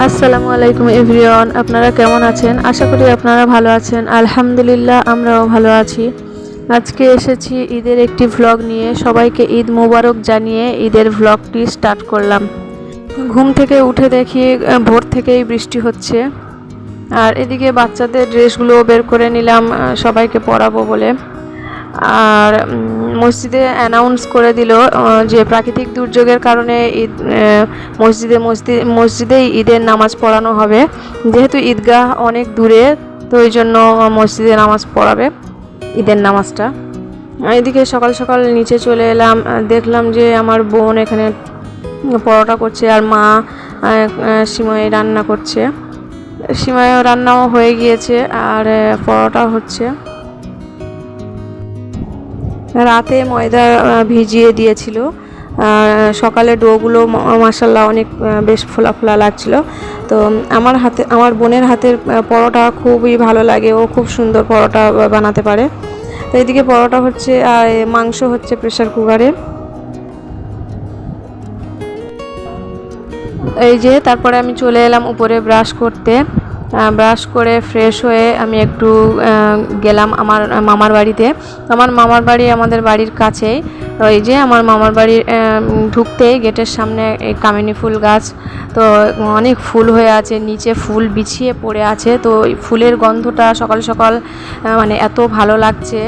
আসসালামু আলাইকুম এভরিওয়ান, আপনারা কেমন আছেন? আশা করি আপনারা ভালো আছেন। আলহামদুলিল্লাহ, আমরাও ভালো আছি। আজকে এসেছি ঈদের একটি ভ্লগ নিয়ে। সবাইকে ঈদ মোবারক জানিয়ে ঈদের ভ্লগটি স্টার্ট করলাম। ঘুম থেকে উঠে দেখি ভোর থেকেই বৃষ্টি হচ্ছে। আর এদিকে বাচ্চাদের ড্রেসগুলো বের করে নিলাম সবাইকে পরাবো বলে। আর মসজিদে অ্যানাউন্স করে দিল যে প্রাকৃতিক দুর্যোগের কারণে ঈদ মসজিদেই ঈদের নামাজ পড়ানো হবে। যেহেতু ঈদগাহ অনেক দূরে, তো ওই জন্য মসজিদে নামাজ পড়াবে ঈদের নামাজটা। এদিকে সকাল সকাল নিচে চলে এলাম, দেখলাম যে আমার বোন এখানে পরোটা করছে আর মা সিমাই রান্না করছে। সিমাইও রান্নাও হয়ে গিয়েছে আর পরোটা হচ্ছে। রাতে ময়দা ভিজিয়ে দিয়েছিল, সকালে ডোগুলো মাশাল্লাহ অনেক বেশ ফোলা ফোলা লাগছিল। তো আমার বোনের হাতের পরোটা খুবই ভালো লাগে, ও খুব সুন্দর পরোটা বানাতে পারে। তো এদিকে পরোটা হচ্ছে আর মাংস হচ্ছে প্রেসার কুকারে। এই যে তারপরে আমি চলে এলাম উপরে ব্রাশ করতে। ব্রাশ করে ফ্রেশ হয়ে আমি একটু গেলাম আমার মামার বাড়িতে। আমার মামার বাড়ি আমাদের বাড়ির কাছেই। ওই যে আমার মামার বাড়ির ঢুকতেই গেটের সামনে এই কামিনী ফুল গাছ, তো অনেক ফুল হয়ে আছে, নিচে ফুল বিছিয়ে পড়ে আছে। তো এই ফুলের গন্ধটা সকাল সকাল মানে এত ভালো লাগছে,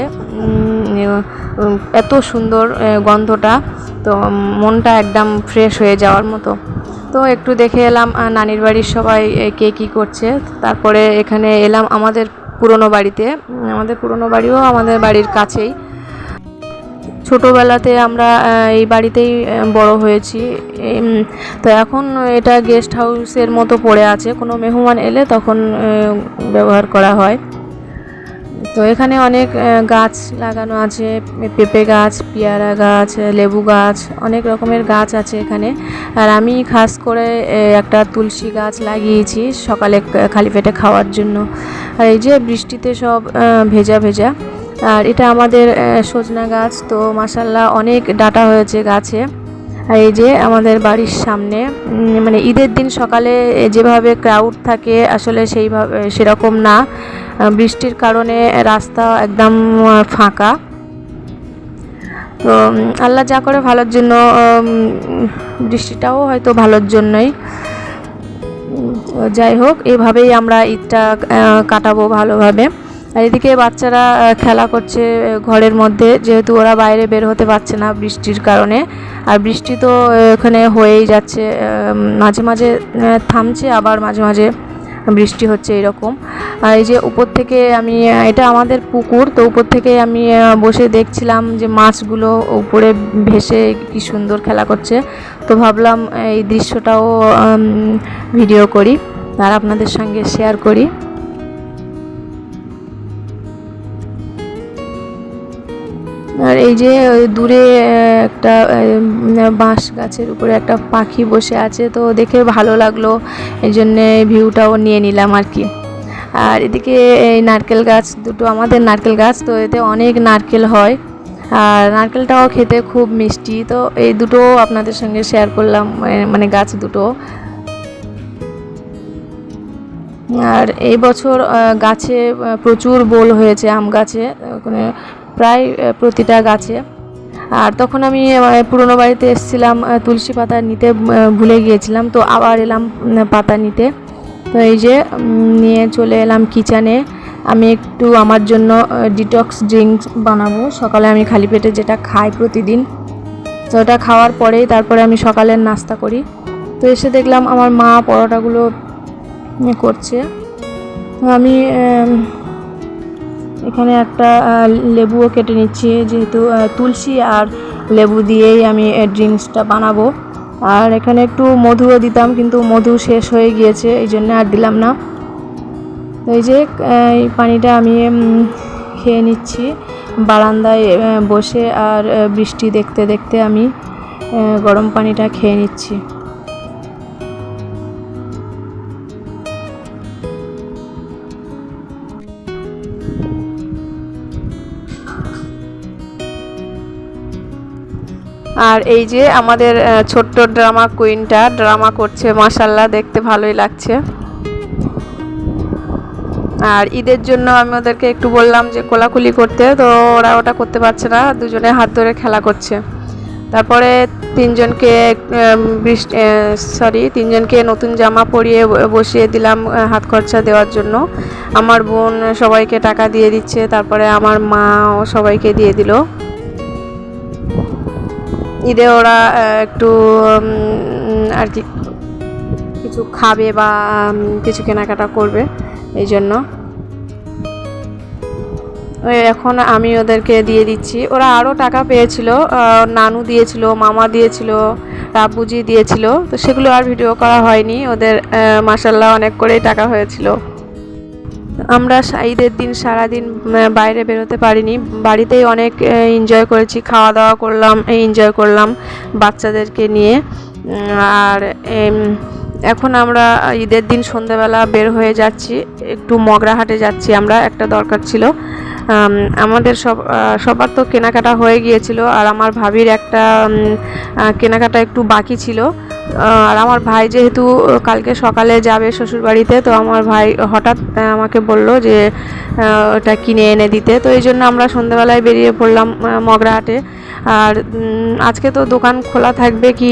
এত সুন্দর গন্ধটা, তো মনটা একদম ফ্রেশ হয়ে যাওয়ার মতো। তো একটু দেখে এলাম নানির বাড়ির সবাই কে কী করছে। তারপরে এখানে এলাম আমাদের পুরনো বাড়িতে। আমাদের পুরনো বাড়িও আমাদের বাড়ির কাছেই। ছোটোবেলাতে আমরা এই বাড়িতেই বড় হয়েছি। তো এখন এটা গেস্ট হাউসের মতো পড়ে আছে, কোনো মেহমান এলে তখন ব্যবহার করা হয়। তো এখানে অনেক গাছ লাগানো আছে, পেঁপে গাছ, পেয়ারা গাছ, লেবু গাছ, অনেক রকমের গাছ আছে এখানে। আর আমি খাস করে একটা তুলসী গাছ লাগিয়েছি সকালে খালি পেটে খাওয়ার জন্য। আর এই যে বৃষ্টিতে সব ভেজা ভেজা। আর এটা আমাদের সজনা গাছ, তো মাশাল্লাহ অনেক ডাঁটা হয়েছে গাছে। আর এই যে আমাদের বাড়ির সামনে মানে ঈদের দিন সকালে যেভাবে ক্রাউড থাকে আসলে সেরকম না, বৃষ্টির কারণে রাস্তা একদম ফাঁকা। তো আল্লাহ যা করে ভালোর জন্য, বৃষ্টিটাও হয়তো ভালোর জন্যই। যাই হোক, এইভাবেই আমরা ঈদটা কাটাবো ভালোভাবে। আর এদিকে বাচ্চারা খেলা করছে ঘরের মধ্যে, যেহেতু ওরা বাইরে বের হতে পারছে না বৃষ্টির কারণে। আর বৃষ্টি তো এখানে হয়েই যাচ্ছে, মাঝে মাঝে থামছে আবার মাঝে মাঝে বৃষ্টি হচ্ছে এরকম। আর এই যে উপর থেকে এটা আমাদের পুকুর, তো উপর থেকে আমি বসে দেখছিলাম যে মাছগুলো উপরে ভেসে কি সুন্দর খেলা করছে। তো ভাবলাম এই দৃশ্যটাও ভিডিও করি আর আপনাদের সঙ্গে শেয়ার করি। আর এই যে দূরে একটা বাঁশ গাছের উপরে একটা পাখি বসে আছে, তো দেখে ভালো লাগলো, এই জন্যে ভিউটাও নিয়ে নিলাম আর কি। আর এদিকে এই নারকেল গাছ দুটো, আমাদের নারকেল গাছ, তো এতে অনেক নারকেল হয় আর নারকেলটাও খেতে খুব মিষ্টি। তো এই দুটো আপনাদের সঙ্গে শেয়ার করলাম, মানে গাছ দুটো। আর এই বছর গাছে প্রচুর বোল হয়েছে, আম গাছে প্রায় প্রতিটা গাছে। আর তখন আমি পুরনো বাড়িতে এসেছিলাম, তুলসী পাতা নিতে ভুলে গিয়েছিলাম, তো আবার এলাম পাতা নিতে। তো এই যে নিয়ে চলে এলাম কিচেনে। আমি একটু আমার জন্য ডিটক্স ড্রিঙ্কস বানাবো। সকালে আমি খালি পেটে যেটা খাই প্রতিদিন, তো ওটা খাওয়ার পরেই তারপরে আমি সকালের নাস্তা করি। তো এসে দেখলাম আমার মা পরোটাগুলো করছে। তো আমি এখানে একটা লেবুও কেটে নিচ্ছি, যেহেতু তুলসী আর লেবু দিয়েই আমি ড্রিঙ্কসটা বানাবো। আর এখানে একটু মধুও দিতাম, কিন্তু মধু শেষ হয়ে গিয়েছে, এই জন্য আর দিলাম না। তো এই যে এই পানিটা আমি খেয়ে নিচ্ছি বারান্দায় বসে, আর বৃষ্টি দেখতে দেখতে আমি গরম পানিটা খেয়ে নিচ্ছি। আর এই যে আমাদের ছোট্ট ড্রামা কুইনটা ড্রামা করছে, মাশাআল্লাহ দেখতে ভালোই লাগছে। আর ঈদের জন্য আমি ওদেরকে একটু বললাম যে কোলাকুলি করতে, তো ওরা ওটা করতে পারছে না, দুজনে হাত ধরে খেলা করছে। তারপরে তিনজনকে নতুন জামা পরিয়ে বসিয়ে দিলাম হাত খরচা দেওয়ার জন্য। আমার বোন সবাইকে টাকা দিয়ে দিচ্ছে, তারপরে আমার মাও সবাইকে দিয়ে দিল। ঈদে ওরা একটু আর কি কিছু খাবে বা কিছু কেনাকাটা করবে, এই জন্য এখন আমি ওদেরকে দিয়ে দিচ্ছি। ওরা আরও টাকা পেয়েছিল, নানু দিয়েছিল, মামা দিয়েছিল, রাবুজি দিয়েছিল, তো সেগুলো আর ভিডিও করা হয়নি। ওদের মাশাআল্লাহ অনেক করেই টাকা হয়েছিল। আমরা ঈদের দিন সারাদিন বাইরে বেরোতে পারিনি, বাড়িতেই অনেক এনজয় করেছি, খাওয়া দাওয়া করলাম, এনজয় করলাম বাচ্চাদেরকে নিয়ে। আর এখন আমরা ঈদের দিন সন্ধ্যাবেলা বের হয়ে যাচ্ছি, একটু মগরাহাটে যাচ্ছি আমরা, একটা দরকার ছিল আমাদের। সবার তো কেনাকাটা হয়ে গিয়েছিল, আর আমার ভাবির একটা কেনাকাটা একটু বাকি ছিল। আর আমার ভাই যেহেতু কালকে সকালে যাবে শ্বশুরবাড়িতে, তো আমার ভাই হঠাৎ আমাকে বলল যে ওটা কিনে এনে দিতে, তো এই জন্য আমরা সন্ধ্যাবেলায় বেরিয়ে পড়লাম মগরাহাটে। আর আজকে তো দোকান খোলা থাকবে কি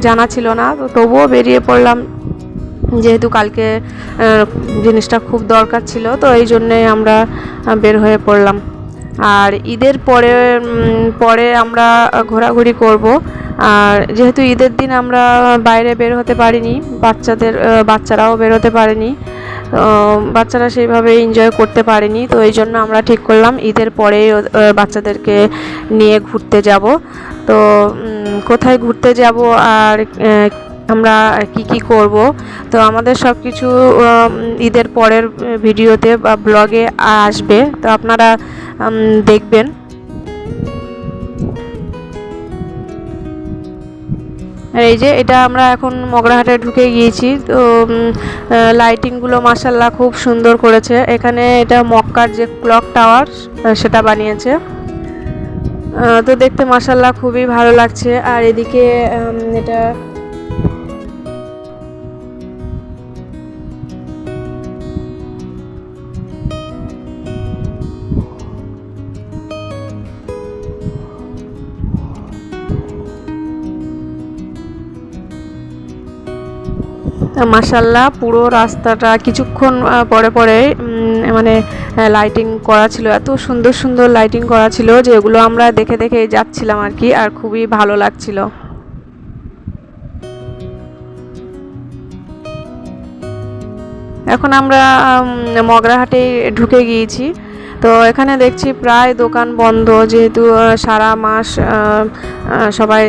জানা ছিল না, তো তবুও বেরিয়ে পড়লাম, যেহেতু কালকে জিনিসটা খুব দরকার ছিল, তো এই জন্যে আমরা বের হয়ে পড়লাম। আর ঈদের পরে আমরা ঘোরাঘুরি করব। আর যেহেতু ঈদের দিন আমরা বাইরে বের হতে পারিনি, বাচ্চারাও বের হতে পারেনি, বাচ্চারা সেইভাবে এনজয় করতে পারেনি, তো এই জন্য আমরা ঠিক করলাম ঈদের পরেই বাচ্চাদেরকে নিয়ে ঘুরতে যাব। তো কোথায় ঘুরতে যাব আর আমরা কি করব, তো আমাদের সব কিছু ঈদের পরের ভিডিওতে বা ব্লগে আসবে, তো আপনারা দেখবেন। আর এই যে এটা আমরা এখন মগরাহাটে ঢুকে গিয়েছি, তো লাইটিংগুলো মাশাআল্লাহ খুব সুন্দর করেছে। এখানে এটা মক্কার যে ক্লক টাওয়ার সেটা বানিয়েছে, তো দেখতে মাশাআল্লাহ খুবই ভালো লাগছে। আর এদিকে এটা মাশাআল্লাহ পুরো রাস্তাটা কিছুক্ষণ পরে মানে লাইটিং করা ছিল, এত সুন্দর সুন্দর লাইটিং করা ছিল যে এগুলো আমরা দেখে দেখে যাচ্ছিলাম আর কি, আর খুবই ভালো লাগছিল। এখন আমরা মগরাহাটে ঢুকে গিয়েছি, তো এখানে দেখছি প্রায় দোকান বন্ধ, যেহেতু সারা মাস সবাই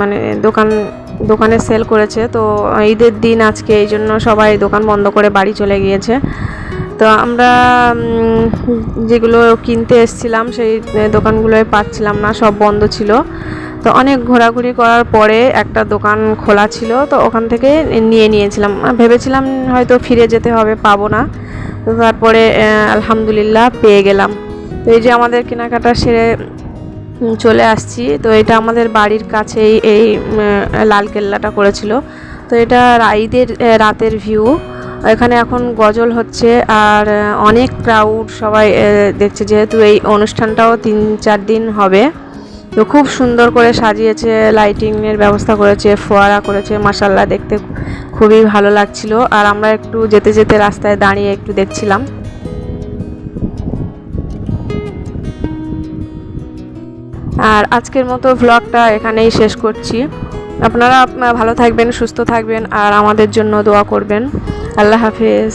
মানে দোকানে সেল করেছে, তো ঈদের দিন আজকে, এই জন্য সবাই দোকান বন্ধ করে বাড়ি চলে গিয়েছে। তো আমরা যেগুলো কিনতে এসেছিলাম সেই দোকানগুলোয় পাচ্ছিলাম না, সব বন্ধ ছিল। তো অনেক ঘোরাঘুরি করার পরে একটা দোকান খোলা ছিল, তো ওখান থেকে নিয়েছিলাম। ভেবেছিলাম হয়তো ফিরে যেতে হবে, পাবো না, তো তারপরে আলহামদুলিল্লাহ পেয়ে গেলাম। তো এই যে আমাদের কেনাকাটা সেরে চলে আসছি। তো এটা আমাদের বাড়ির কাছেই এই লালকেল্লাটা করেছিল। তো এটা ঈদের রাতের ভিউ, এখানে এখন গজল হচ্ছে আর অনেক ক্রাউড, সবাই দেখছে, যেহেতু এই অনুষ্ঠানটাও 3-4 দিন হবে। তো খুব সুন্দর করে সাজিয়েছে, লাইটিংয়ের ব্যবস্থা করেছে, ফোয়ারা করেছে, মাশাআল্লাহ দেখতে খুবই ভালো লাগছিল। আর আমরা একটু যেতে যেতে রাস্তায় দাঁড়িয়ে একটু দেখছিলাম। আর আজকের মতো ভ্লগটা এখানেই শেষ করছি। আপনারা ভালো থাকবেন, সুস্থ থাকবেন, আর আমাদের জন্য দোয়া করবেন। আল্লাহ হাফেজ।